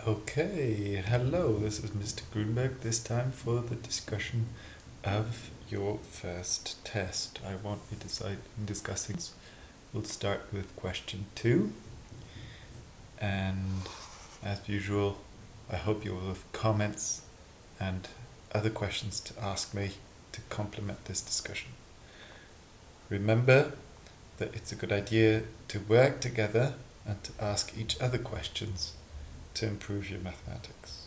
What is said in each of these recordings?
Okay, hello, this is Mr. Grunberg, this time for the discussion of your first test. I won't be discussing. We'll start with question 2, and as usual, I hope you will have comments and other questions to ask me to complement this discussion. Remember that it's a good idea to work together and to ask each other questions to improve your mathematics.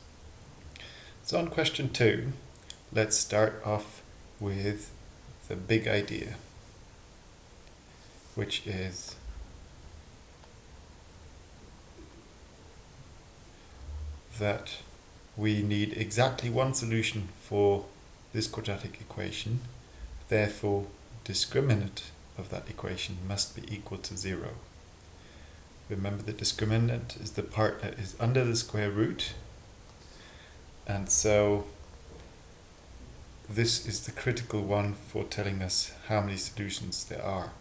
So on question 2, let's start off with the big idea, which is that we need exactly one solution for this quadratic equation, therefore discriminant of that equation must be equal to 0. Remember, the discriminant is the part that is under the square root, and so this is the critical one for telling us how many solutions there are.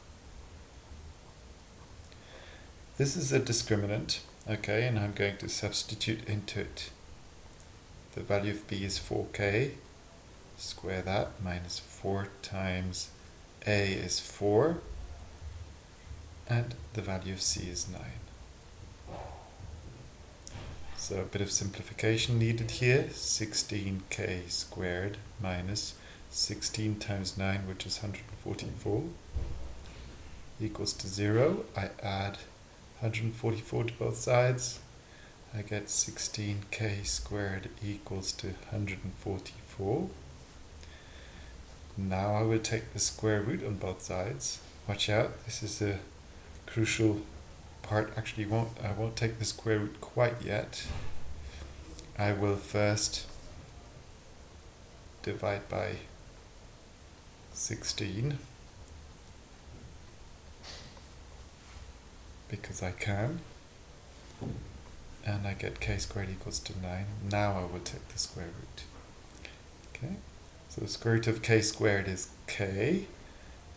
This is a discriminant, okay, and I'm going to substitute into it. The value of b is 4k, square that, minus 4 times a is 4, and the value of c is 9. So a bit of simplification needed here. 16k squared minus 16 times 9, which is 144, equals to 0. I add 144 to both sides. I get 16k squared equals to 144. Now I will take the square root on both sides. Watch out, this is a crucial part. Actually, I won't take the square root quite yet. I will first divide by 16 because I can, and I get k squared equals to 9. Now I will take the square root. Okay, so the square root of k squared is k,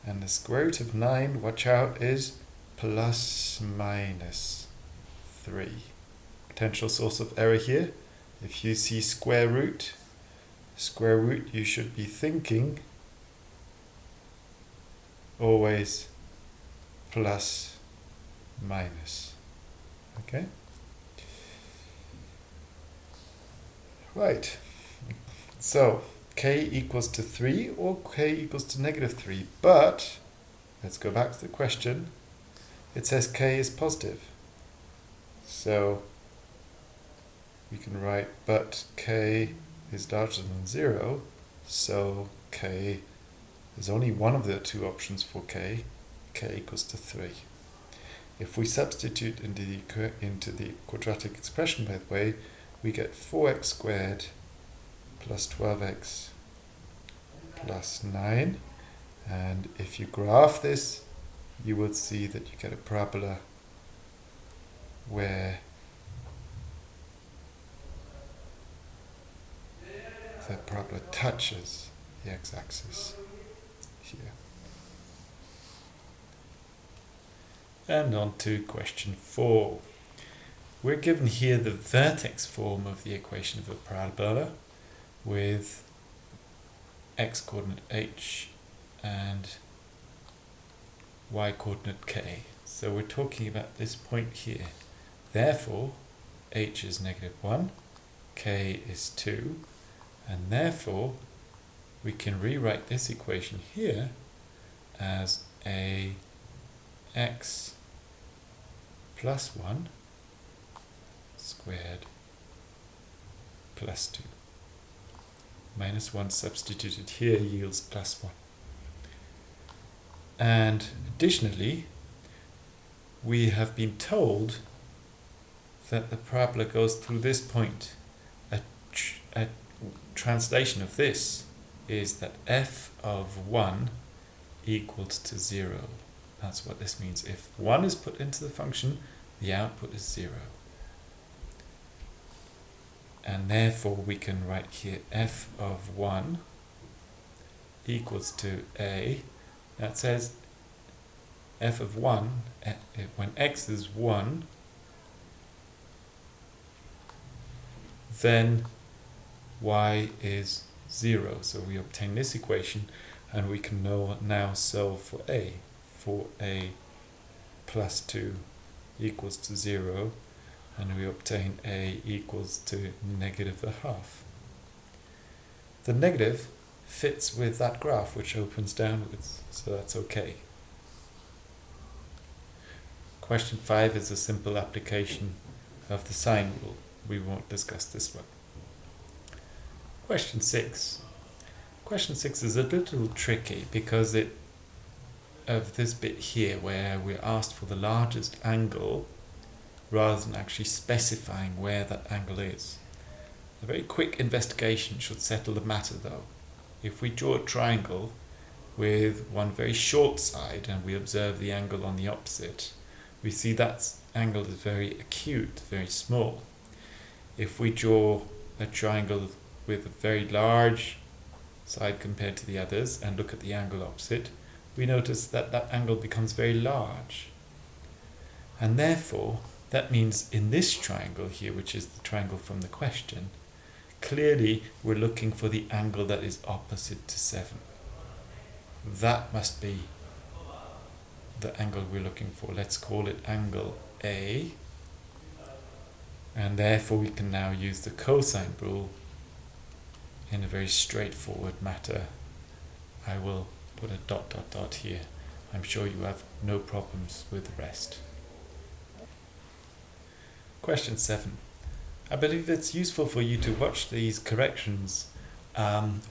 and the square root of 9, watch out, is plus minus 3. Potential source of error here. If you see square root, you should be thinking always plus minus. Okay? Right. So k equals to 3 or k equals to negative 3. But let's go back to the question. It says k is positive. So we can write, but k is larger than 0, so k is only one of the two options for k. K equals to 3. If we substitute into the quadratic expression, by the way, we get 4x squared plus 12x plus 9. And if you graph this, you will see that you get a parabola where the parabola touches the x-axis here. And on to question 4. We're given here the vertex form of the equation of a parabola with x-coordinate h and y-coordinate k. So we're talking about this point here. Therefore, h is negative 1, k is 2, and therefore we can rewrite this equation here as a x plus 1 squared plus 2. Minus 1 substituted here yields plus 1. And additionally, we have been told that the parabola goes through this point. A translation of this is that f of 1 equals to 0. That's what this means. If 1 is put into the function, the output is 0. And therefore we can write here f of 1 equals to a. That says f of 1, when x is 1, then y is 0. So we obtain this equation, and we can now solve for a. For a plus 2 equals to 0, and we obtain a equals to negative a half. The negative fits with that graph, which opens downwards, so that's okay. Question 5 is a simple application of the sine rule. We won't discuss this one. Question 6. Question 6 is a little tricky because of this bit here where we're asked for the largest angle rather than actually specifying where that angle is. A very quick investigation should settle the matter though. If we draw a triangle with one very short side and we observe the angle on the opposite, we see that angle is very acute, very small. If we draw a triangle with a very large side compared to the others and look at the angle opposite, we notice that that angle becomes very large. And therefore, that means in this triangle here, which is the triangle from the question, clearly we're looking for the angle that is opposite to 7. That must be the angle we're looking for. Let's call it angle A. And therefore we can now use the cosine rule in a very straightforward matter. I will put a ... here. I'm sure you have no problems with the rest. Question 7. I believe it's useful for you to watch these corrections,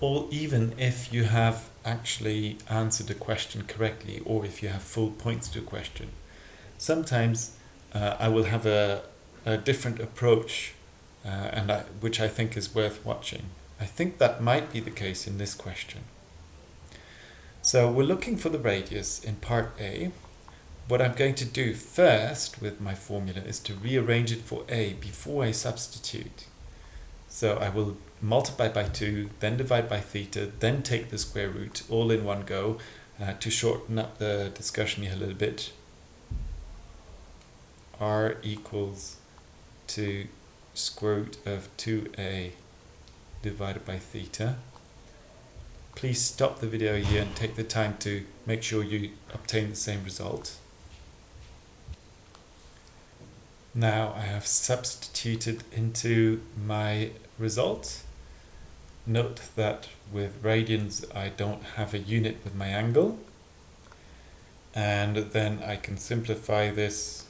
or even if you have actually answered a question correctly, or if you have full points to a question. Sometimes I will have a different approach, which I think is worth watching. I think that might be the case in this question. So we're looking for the radius in part A. What I'm going to do first with my formula is to rearrange it for A before I substitute. So I will multiply by 2, then divide by theta, then take the square root all in one go to shorten up the discussion here a little bit. R equals to square root of 2a divided by theta. Please stop the video here and take the time to make sure you obtain the same result. Now I have substituted into my result. Note that with radians I don't have a unit with my angle. And then I can simplify this.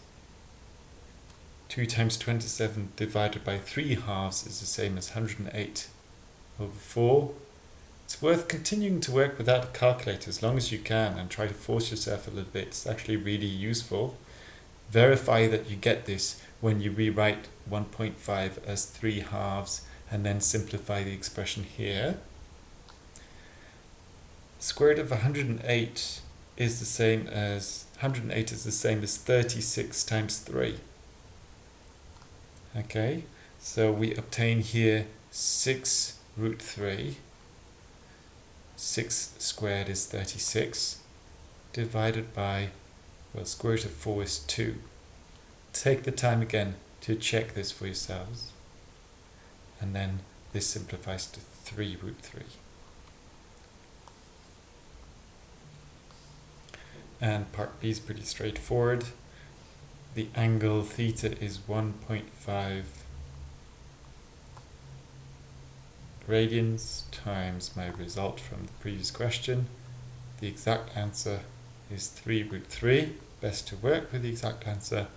2 times 27 divided by 3 halves is the same as 108 over 4. It's worth continuing to work without a calculator as long as you can and try to force yourself a little bit. It's actually really useful. Verify that you get this when you rewrite 1.5 as 3 halves and then simplify the expression here. Square root of 108 is the same as 36 times 3. Okay, so we obtain here 6 root 3. 6 squared is 36, divided by, well, square root of 4 is 2. Take the time again to check this for yourselves. And then this simplifies to 3 root 3. And part B is pretty straightforward. The angle theta is 1.5 radians times my result from the previous question. The exact answer is 3 root 3. Best to work with the exact answer.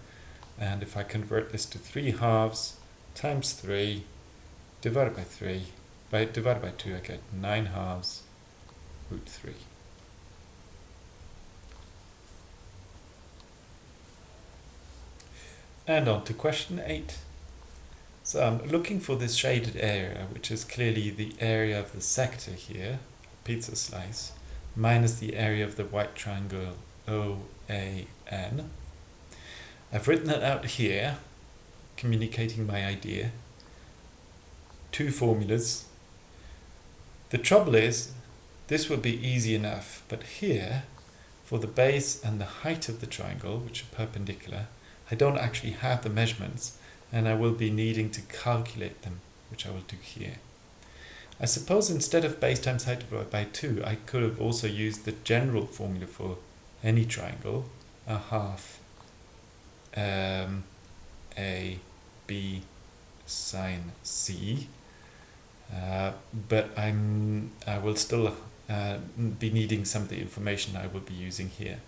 And if I convert this to 3 halves times 3 divided by 3, divided by 2, I get 9 halves root 3. And on to question 8. So I'm looking for this shaded area, which is clearly the area of the sector here, pizza slice, minus the area of the white triangle OAN. I've written that out here, communicating my idea. 2 formulas. The trouble is, this will be easy enough, but here, for the base and the height of the triangle, which are perpendicular, I don't actually have the measurements, and I will be needing to calculate them which I will do here. I suppose instead of base times height divided by 2, I could have also used the general formula for any triangle, a half A, B sine C, but I will still be needing some of the information I will be using here.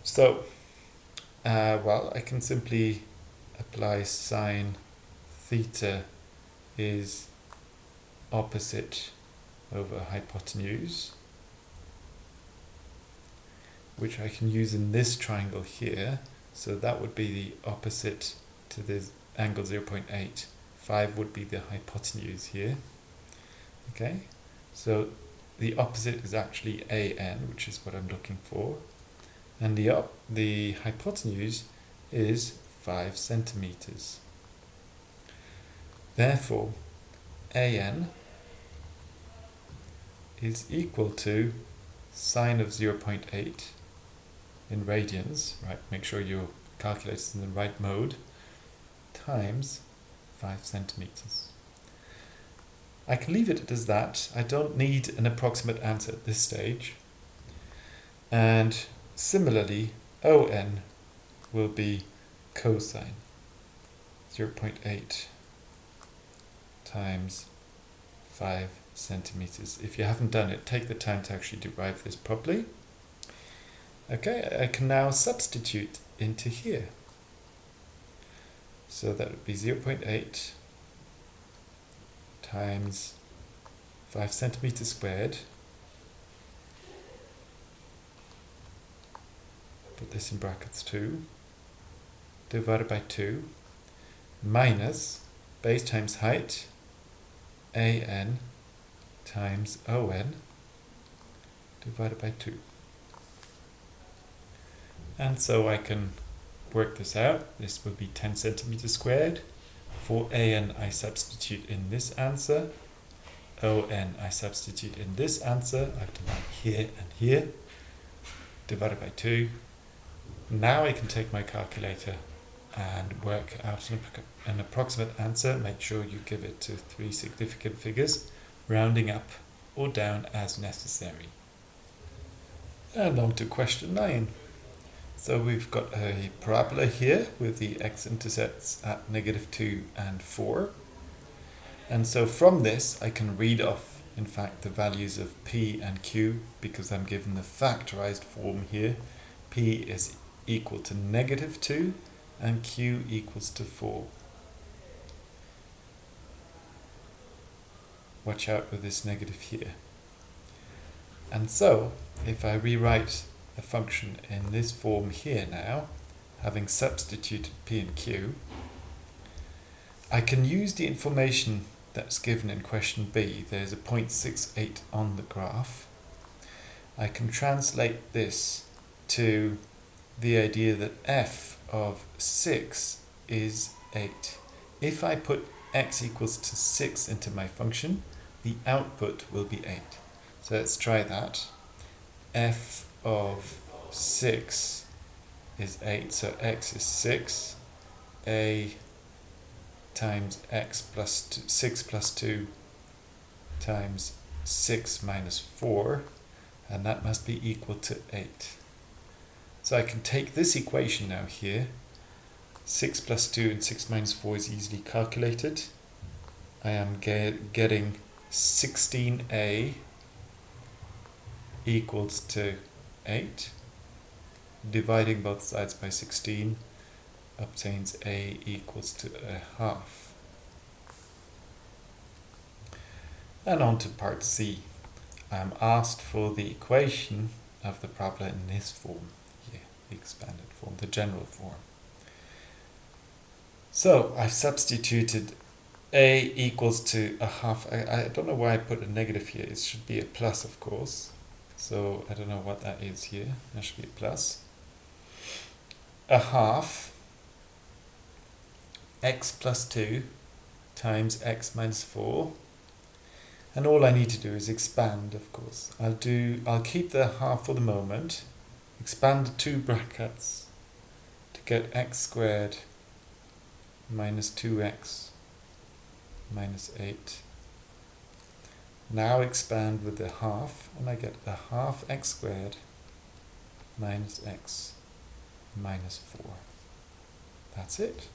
So, well, I can simply apply sine theta is opposite over hypotenuse, which I can use in this triangle here. So that would be the opposite to the angle 0.8. 5 would be the hypotenuse here. Okay, so the opposite is actually AN, which is what I'm looking for. And the hypotenuse is 5 centimeters. Therefore, AN is equal to sine of 0.8 in radians, right? Make sure your calculator is in the right mode, times 5 centimeters. I can leave it as that. I don't need an approximate answer at this stage. And similarly, ON will be cosine 0.8 times 5 centimeters. If you haven't done it, take the time to actually derive this properly. Okay, I can now substitute into here. So that would be 0.8 times 5 centimeters squared. Put this in brackets 2, divided by 2, minus base times height, AN times ON, divided by 2. And so I can work this out. This will be 10 centimeters squared. For AN, I substitute in this answer. ON, I substitute in this answer. I've done here and here, divided by 2. Now I can take my calculator and work out an approximate answer. Make sure you give it to 3 significant figures, rounding up or down as necessary. And on to question 9. So we've got a parabola here with the x-intercepts at -2 and 4. And so from this I can read off, in fact, the values of P and Q, because I'm given the factorized form here. P is equal to -2 and Q equals to 4. Watch out with this negative here. And so if I rewrite a function in this form here now, having substituted P and Q, I can use the information that's given in question B. There's a 0.68 on the graph. I can translate this to the idea that f of 6 is 8. If I put x equals to 6 into my function, the output will be 8. So let's try that. F of 6 is 8, so x is 6. A times x plus 2, 6 plus 2 times 6 minus 4, and that must be equal to 8. So I can take this equation now here. 6 plus 2 and 6 minus 4 is easily calculated. I am getting 16a equals to 8. Dividing both sides by 16 obtains a equals to a half. And on to part C. I'm asked for the equation of the parabola in this form here, the expanded form, the general form. So I've substituted a equals to a half. I don't know why I put a negative here. It should be a plus, of course. So I don't know what that is here. That should be a plus. A half x plus 2 times x minus 4. And all I need to do is expand, of course. I'll keep the half for the moment. Expand the 2 brackets to get x squared minus 2x minus 8. Now expand with the half, and I get a half x squared minus x minus 4. That's it.